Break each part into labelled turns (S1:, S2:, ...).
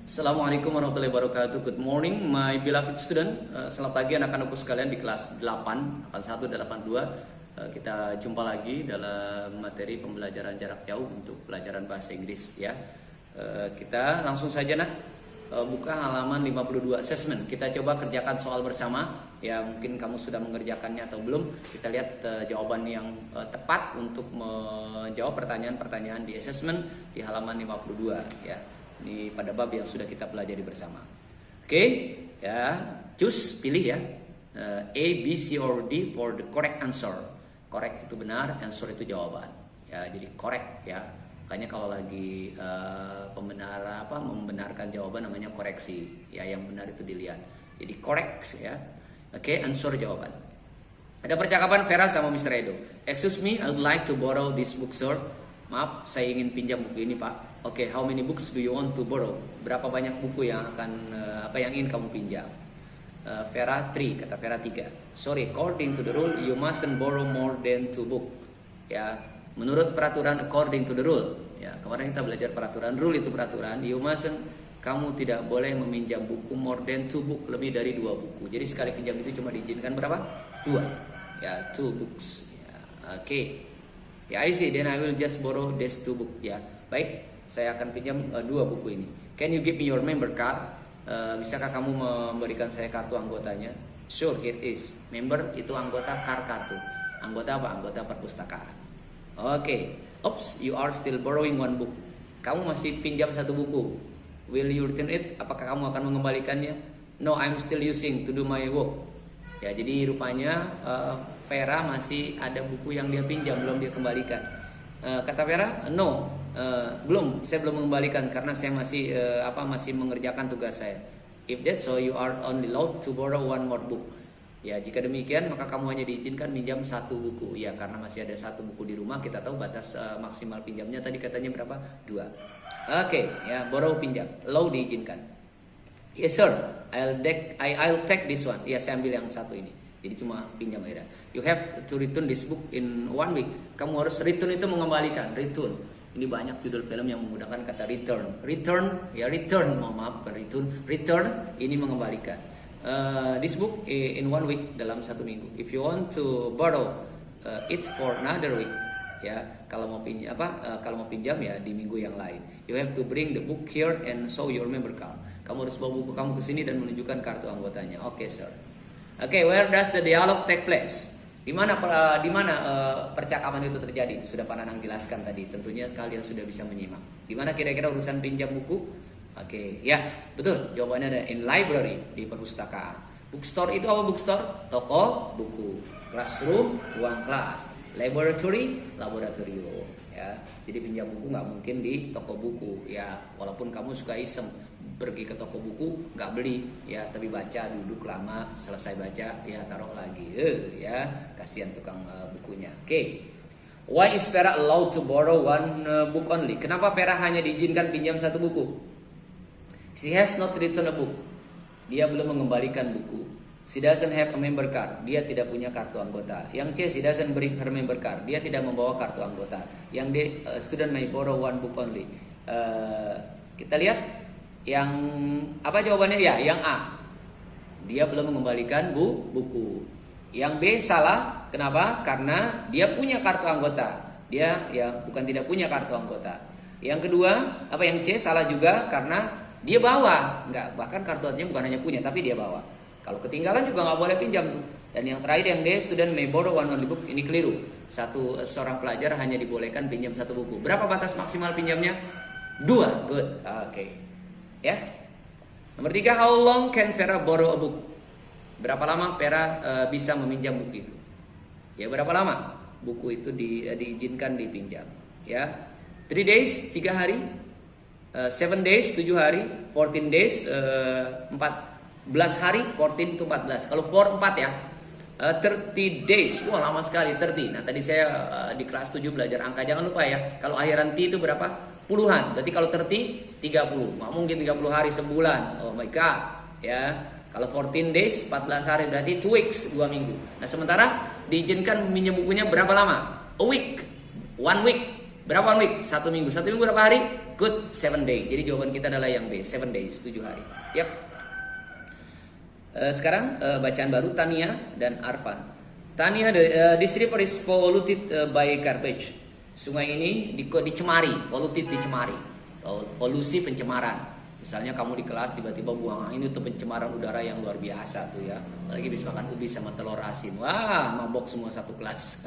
S1: Assalamualaikum warahmatullahi wabarakatuh. Good morning my beloved student. Selamat pagi anak-anakku sekalian di kelas 8, 81 dan 82. Kita jumpa lagi dalam materi pembelajaran jarak jauh untuk pelajaran bahasa Inggris ya. Kita langsung saja buka halaman 52 assessment. Kita coba kerjakan soal bersama. Ya, mungkin kamu sudah mengerjakannya atau belum. Kita lihat jawaban yang tepat untuk menjawab pertanyaan-pertanyaan di assessment di halaman 52 ya. Ini pada bab yang sudah kita pelajari bersama. Oke, ya, choose, pilih ya. A, B, C, or D for the correct answer. Correct itu benar, answer itu jawaban. Ya, jadi correct ya. Makanya kalau lagi membenarkan jawaban namanya koreksi. Ya, yang benar itu dilihat. Jadi correct ya. Oke, answer jawaban. Ada percakapan Vera sama Mr. Edo. Excuse me, I would like to borrow this book, sir. Maaf, saya ingin pinjam buku ini, Pak. Oke, how many books do you want to borrow? Berapa banyak buku yang yang ingin kamu pinjam? Vera 3, kata Vera 3. Sorry, according to the rule, you mustn't borrow more than 2 book. Ya, menurut peraturan according to the rule. Ya, kemarin kita belajar peraturan. Rule itu peraturan. You mustn't, kamu tidak boleh meminjam buku more than 2 book, lebih dari 2 buku. Jadi sekali pinjam itu cuma diizinkan berapa? 2. Ya, 2 books. Ya, oke. Ya, I see. Then I will just borrow these 2 book. Ya, baik. Saya akan pinjam 2 buku ini. Can you give me your member card? Bisakah kamu memberikan saya kartu anggotanya? Sure, it is. Member itu anggota, kartu. Anggota apa? Anggota perpustakaan. Oke. Oops, you are still borrowing 1 book. Kamu masih pinjam 1 buku. Will you return it? Apakah kamu akan mengembalikannya? No, I'm still using to do my work. Ya, jadi rupanya Vera masih ada buku yang dia pinjam, belum dia kembalikan. Kata Vera, no, belum, saya belum mengembalikan karena saya masih masih mengerjakan tugas saya. If that's so, you are only allowed to borrow 1 more book. Ya, jika demikian maka kamu hanya diizinkan pinjam 1 buku. Ya, karena masih ada 1 buku di rumah. Kita tahu batas maksimal pinjamnya tadi katanya berapa? 2. Oke, ya, borrow pinjam, allow diizinkan. Yes sir, I'll take this one. Ya, saya ambil yang 1 ini. Jadi cuma pinjam aja. You have to return this book in 1 week. Kamu harus return itu mengembalikan. Return. Ini banyak judul film yang menggunakan kata return. Return, ya return. Maaf, bukan return. Return ini mengembalikan. This book in 1 week, dalam 1 minggu. If you want to borrow it for another week, ya kalau mau pinjam ya di minggu yang lain. You have to bring the book here and show your member card. Kamu harus bawa buku kamu ke sini dan menunjukkan kartu anggotanya. Oke, sir. Oke, where does the dialogue take place? Di mana percakapan itu terjadi? Sudah Pak Nanang jelaskan tadi. Tentunya kalian sudah bisa menyimak. Di mana kira-kira urusan pinjam buku? Oke, ya, betul. Jawabannya ada in library, di perpustakaan. Bookstore itu apa bookstore? Toko buku. Classroom, ruang kelas. Laboratory, laboratorium. Ya, jadi pinjam buku nggak mungkin di toko buku. Ya, walaupun kamu suka iseng pergi ke toko buku nggak beli ya, tapi baca, duduk lama, selesai baca ya taruh lagi ya, kasihan tukang bukunya. Oke. Why is Vera allowed to borrow 1 book only? Kenapa Vera hanya diizinkan pinjam 1 buku? She has not returned a book. Dia belum mengembalikan buku. She doesn't have a member card. Dia tidak punya kartu anggota. Yang C, she doesn't bring her member card. Dia tidak membawa kartu anggota. Yang D, student may borrow 1 book only. Kita lihat yang apa jawabannya? Ya, yang A. Dia belum mengembalikan buku. Yang B salah. Kenapa? Karena dia punya kartu anggota. Dia ya bukan tidak punya kartu anggota. Yang kedua, yang C salah juga karena dia bawa. Enggak, bahkan kartu anggotanya bukan hanya punya tapi dia bawa. Kalau ketinggalan juga nggak boleh pinjam. Dan yang terakhir yang D, student may borrow 1 only book. Ini keliru. Seorang pelajar hanya dibolehkan pinjam 1 buku. Berapa batas maksimal pinjamnya? 2. Good. Oke. Ya. Nomor 3, how long can Vera borrow a book? Berapa lama Vera bisa meminjam buku itu? Ya, berapa lama buku itu diizinkan dipinjam? Ya. 3 days, 3 hari. 7 days, 7 hari. 14 days, 14 hari. 14 to 14. Kalau 4 ya. 30 days. Wah, lama sekali 30. Nah, tadi saya di kelas 7 belajar angka. Jangan lupa ya. Kalau akhiran T itu berapa? Puluhan. Berarti kalau 30 nggak mungkin 30 hari sebulan. Oh my god. Ya. Kalau 14 days 14 hari berarti 2 weeks, 2 minggu. Nah, sementara diizinkan minjem bukunya berapa lama? A week. 1 week. Berapa 1 week? 1 minggu. 1 minggu berapa hari? Good, 7 days. Jadi jawaban kita adalah yang B, 7 days, 7 hari. Yap. Sekarang bacaan baru Tania dan Arfan. Tania, this river is polluted by garbage. Sungai ini dicemari, polluted dicemari. Polusi pencemaran. Misalnya kamu di kelas tiba-tiba buang ini tuh pencemaran udara yang luar biasa tuh ya. Apalagi habis makan ubi sama telur asin. Wah, mabok semua satu kelas.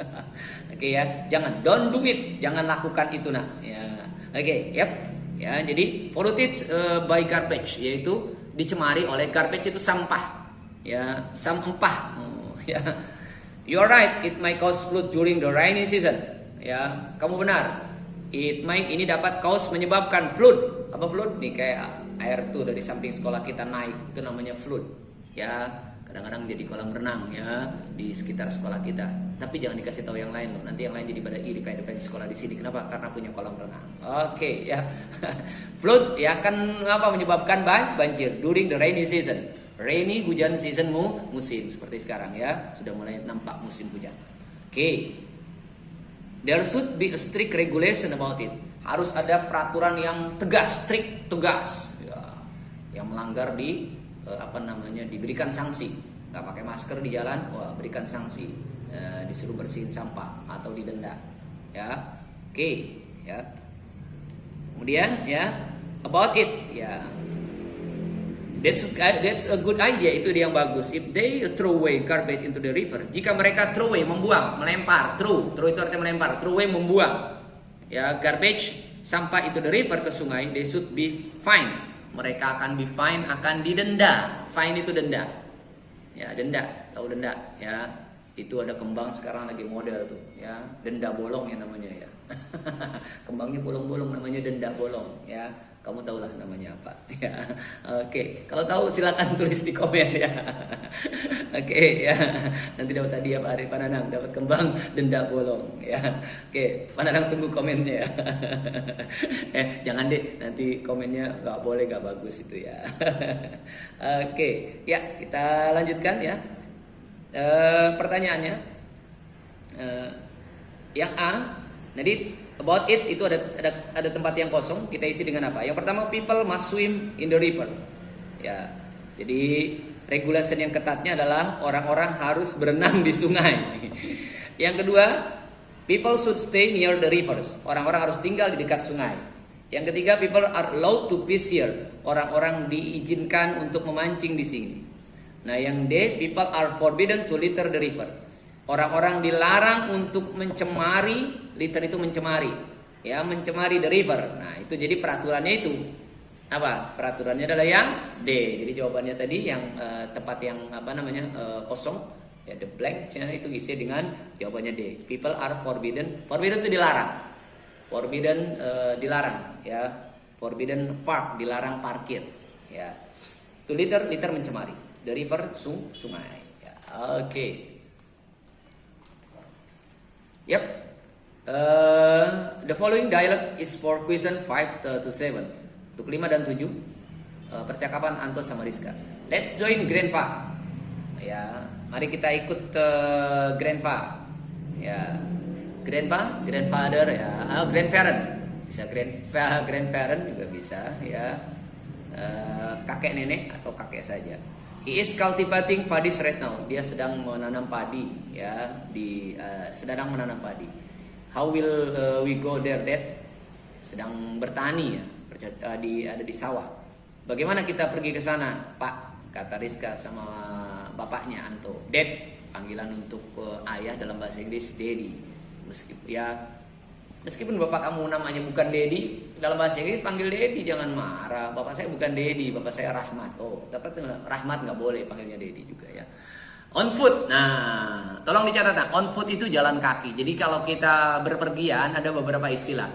S1: Oke ya, jangan, don't do it. Jangan lakukan itu nak. Ya. Oke, yep. Ya, jadi polluted by garbage, yaitu dicemari oleh garbage itu sampah. Ya, sampah. Ya. You're right, it might cause flood during the rainy season. Ya, kamu benar. It might, ini dapat cause menyebabkan flood. Apa flood? Nih kayak air tuh dari samping sekolah kita naik, itu namanya flood. Ya, kadang-kadang jadi kolam renang ya di sekitar sekolah kita. Tapi jangan dikasih tahu yang lain loh. Nanti yang lain jadi pada iri pengen di sekolah di sini. Kenapa? Karena punya kolam renang. Oke, ya. Flood ya kan apa menyebabkan banjir during the rainy season. Rainy hujan seasonmu musim seperti sekarang ya, sudah mulai nampak musim hujan. Oke. There should be a strict regulation about it. Harus ada peraturan yang tegas, strict, tegas. Ya, yang melanggar diberikan sanksi. Nggak pakai masker di jalan, wah berikan sanksi. Disuruh bersihin sampah atau didenda. Ya, oke. Ya. Kemudian ya, about it. Ya. That's a good idea, itu dia yang bagus. If they throw away garbage into the river, jika mereka throw away, membuang, melempar, throw itu artinya melempar, throw away membuang, ya garbage, sampah itu the river ke sungai, they should be fine. Mereka akan be fine, akan didenda. Fine itu denda, ya denda, tahu denda, ya itu ada kembang sekarang lagi model tuh, ya denda bolong yang namanya ya. Kembangnya bolong-bolong namanya denda bolong, ya. Kamu tahulah namanya apa ya. Oke, kalau tahu silakan tulis di komen ya. Oke ya, nanti dapat hadiah Pak Arif Pananang, dapat kembang denda bolong ya. Oke, Pananang tunggu komennya ya. Jangan deh, nanti komennya nggak boleh, nggak bagus itu ya. Oke, ya kita lanjutkan ya. Pertanyaannya yang A, jadi about it itu ada tempat yang kosong, kita isi dengan apa? Yang pertama, people must swim in the river. Ya. Jadi regulasi yang ketatnya adalah orang-orang harus berenang di sungai. Yang kedua, people should stay near the rivers. Orang-orang harus tinggal di dekat sungai. Yang ketiga, people are allowed to fish here. Orang-orang diizinkan untuk memancing di sini. Nah, yang D, people are forbidden to litter the river. Orang-orang dilarang untuk mencemari, litter itu mencemari, ya mencemari the river. Nah itu jadi peraturannya itu apa? Peraturannya adalah yang D. Jadi jawabannya tadi yang tempat yang kosong, ya the blank-nya itu isi dengan jawabannya D. People are forbidden. Forbidden itu dilarang. Forbidden dilarang, ya. Forbidden park, dilarang parkir, ya. To litter mencemari. The river sungai. Ya. Oke. Yep. The following dialogue is for question 5 to 7. Untuk 5 dan 7 percakapan Anto sama Rizka. Let's join Grandpa. Ya, mari kita ikut Grandpa. Ya. Grandpa, grandfather ya, grandparent. Bisa grandparent juga bisa ya. Kakek nenek atau kakek saja. He is cultivating paddy right now. Dia sedang menanam padi ya, sedang menanam padi. How will we go there, Dad? Sedang bertani ya, ada di sawah. Bagaimana kita pergi ke sana, Pak? Kata Rizka sama bapaknya Anto. Dad, panggilan untuk ayah dalam bahasa Inggris Daddy. Meskipun bapak kamu namanya bukan Daddy, dalam bahasa Inggris panggil Daddy, jangan marah. Bapak saya bukan Daddy, bapak saya Rahmat. Oh, tapi Rahmat nggak boleh panggilnya Daddy juga ya. On foot, nah tolong dicatat. Nah, on foot itu jalan kaki. Jadi kalau kita berpergian ada beberapa istilah.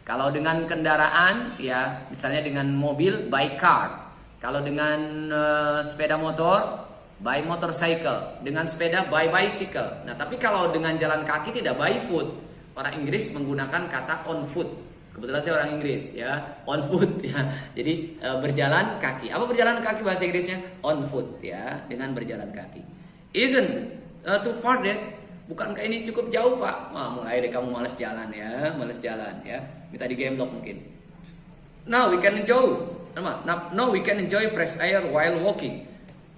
S1: Kalau dengan kendaraan ya, misalnya dengan mobil by car. Kalau dengan sepeda motor by motorcycle. Dengan sepeda by bicycle. Nah tapi kalau dengan jalan kaki tidak by foot. Orang Inggris menggunakan kata on foot. Kebetulan saya orang Inggris ya, on foot ya. Jadi berjalan kaki. Apa berjalan kaki bahasa Inggrisnya? On foot ya, dengan berjalan kaki. Isn't too far deh. Bukankah ini cukup jauh, Pak? Wah, mulai deh kamu malas jalan ya, Minta digemblok mungkin. Now we can enjoy. No, we can enjoy fresh air while walking.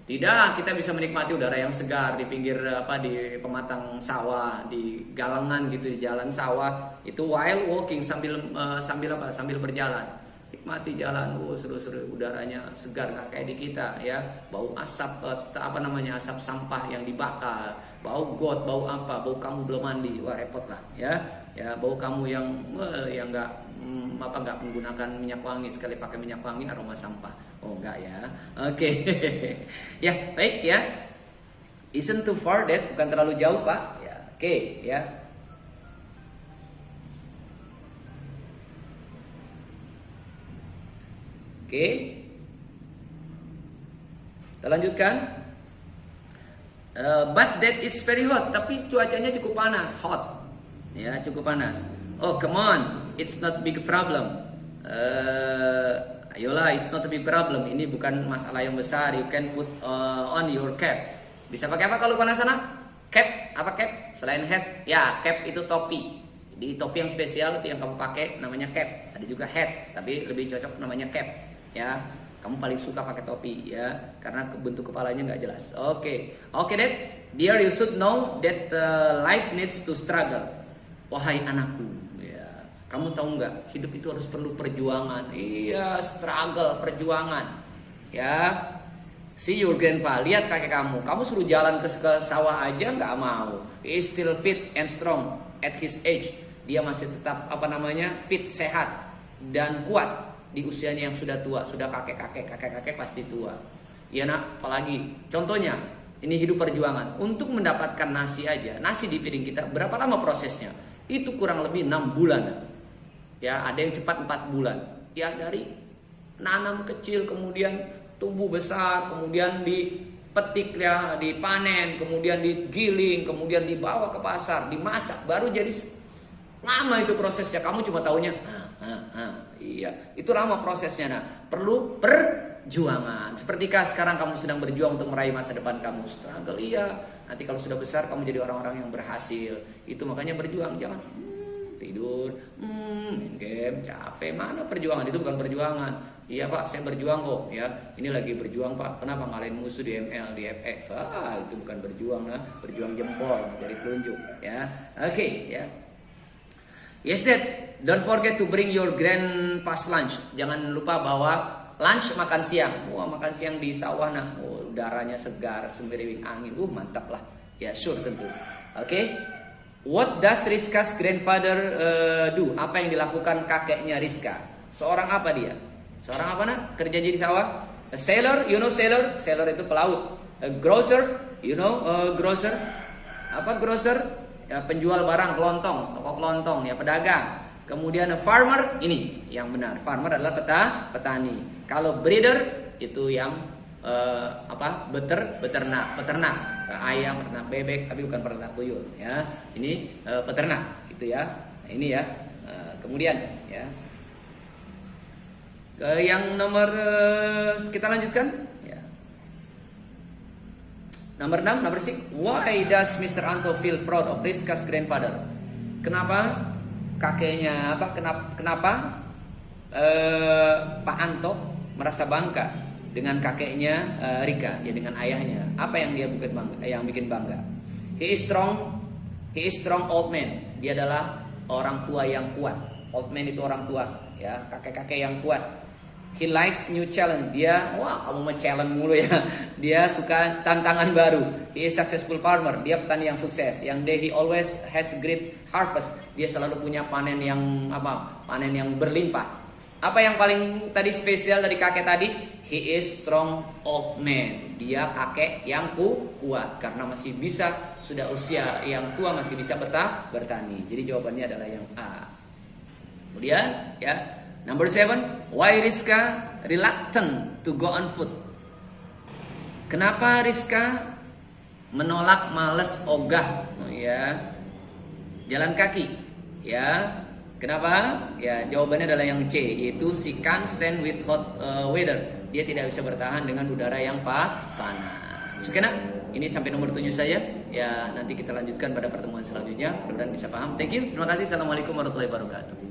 S1: Tidak, kita bisa menikmati udara yang segar di pinggir di pematang sawah, di galangan gitu, di jalan sawah. Itu while walking, sambil berjalan. Nikmati jalan, seru-seru, udaranya segar, nggak kayak di kita ya. Bau asap asap sampah yang dibakar, bau got, bau kamu belum mandi, wah repot lah ya. Ya bau kamu yang nggak menggunakan minyak wangi, sekali pakai minyak wangi aroma sampah. Oh enggak ya. Oke. Ya, baik ya. Isn't too far that, bukan terlalu jauh, Pak. Ya, oke ya. Oke. Kita lanjutkan. But that is very hot, tapi cuacanya cukup panas, hot. Ya, cukup panas. Oh, come on. It's not big problem. Ayolah, it's not a big problem. Ini bukan masalah yang besar. You can put on your cap. Bisa pakai apa kalau panas sana? Cap. Apa cap? Selain hat, ya cap itu topi. Jadi topi yang spesial itu yang kamu pakai namanya cap. Ada juga hat, tapi lebih cocok namanya cap. Ya, kamu paling suka pakai topi ya, karena bentuk kepalanya nggak jelas. Oke, Dad. Dear, you should know that life needs to struggle. Wahai anakku, ya, kamu tahu nggak? Hidup itu harus perlu perjuangan. Iya, struggle, perjuangan. Ya, see your grandpa, lihat kakek kamu. Kamu suruh jalan ke sawah aja nggak mau. He is still fit and strong at his age. Dia masih tetap fit, sehat dan kuat di usianya yang sudah tua, sudah kakek pasti tua. Ya nak, apalagi contohnya ini hidup perjuangan. Untuk mendapatkan nasi aja, nasi di piring kita berapa lama prosesnya? Itu kurang lebih 6 bulan. Ya, ada yang cepat 4 bulan. Ya, dari nanam kecil kemudian tumbuh besar, kemudian dipetik ya, dipanen, kemudian digiling, kemudian dibawa ke pasar, dimasak, baru jadi. Lama itu prosesnya. Kamu cuma taunya iya, itu lama prosesnya. Nah, perlu perjuangan. Sepertikah sekarang kamu sedang berjuang untuk meraih masa depan kamu. Struggle, iya. Nanti kalau sudah besar kamu jadi orang-orang yang berhasil. Itu makanya berjuang. Jangan tidur, main game, capek. Mana perjuangan? Itu bukan perjuangan. Iya Pak, saya berjuang kok. Ya, ini lagi berjuang Pak. Kenapa ngalahin musuh di ML, di FX? Itu bukan berjuang, nah. Berjuang jempol, jadi telunjuk. Ya, oke, ya. Yes, Dad. Don't forget to bring your grandpa's lunch. Jangan lupa bawa lunch, makan siang. Wah, makan siang di sawah nah. Udaranya segar, semiriwing angin. Mantap lah. Ya, sure tentu. Oke. What does Rizka's grandfather do? Apa yang dilakukan kakeknya Rizka? Seorang apa dia? Seorang apa nak? Kerja di sawah? A sailor, you know sailor? Sailor itu pelaut. A grocer, you know grocer? Apa grocer? Ya, penjual barang, kelontong, toko kelontong, ya pedagang. Kemudian farmer, ini yang benar. Farmer adalah petani. Kalau breeder itu yang peternak. Ayam, peternak bebek, tapi bukan peternak tuyul. Ya, ini peternak, gitu ya. Nah, ini ya. Kemudian, ya. Yang nomor kita lanjutkan. Nomor 6, number 6. Why does Mr. Anto feel proud of Rizka's grandfather? Kenapa kakeknya Kenapa Pak Anto merasa bangga dengan kakeknya Rika, ya dengan ayahnya? Apa yang dia bikin bangga? He is strong old man. Dia adalah orang tua yang kuat. Old man itu orang tua, ya, kakek-kakek yang kuat. He likes new challenge. Dia, kamu mau challenge mulu ya. Dia suka tantangan baru. He is successful farmer. Dia petani yang sukses. Yang he always has great harvest. Dia selalu punya panen yang berlimpah. Apa yang paling tadi spesial dari kakek tadi? He is strong old man. Dia kakek yang kuat karena masih bisa, sudah usia yang tua masih bisa bertani. Jadi jawabannya adalah yang A. Kemudian, ya. Number 7, why Rizka reluctant to go on foot? Kenapa Rizka menolak, males, ogah, ya, jalan kaki? Ya, kenapa? Ya, jawabannya adalah yang C, yaitu she can't stand with hot weather. Dia tidak bisa bertahan dengan udara yang panas. Oke, ini sampai nomor 7 saja. Ya, nanti kita lanjutkan pada pertemuan selanjutnya. Mudah-mudahan bisa paham. Thank you. Terima kasih. Assalamualaikum warahmatullahi wabarakatuh.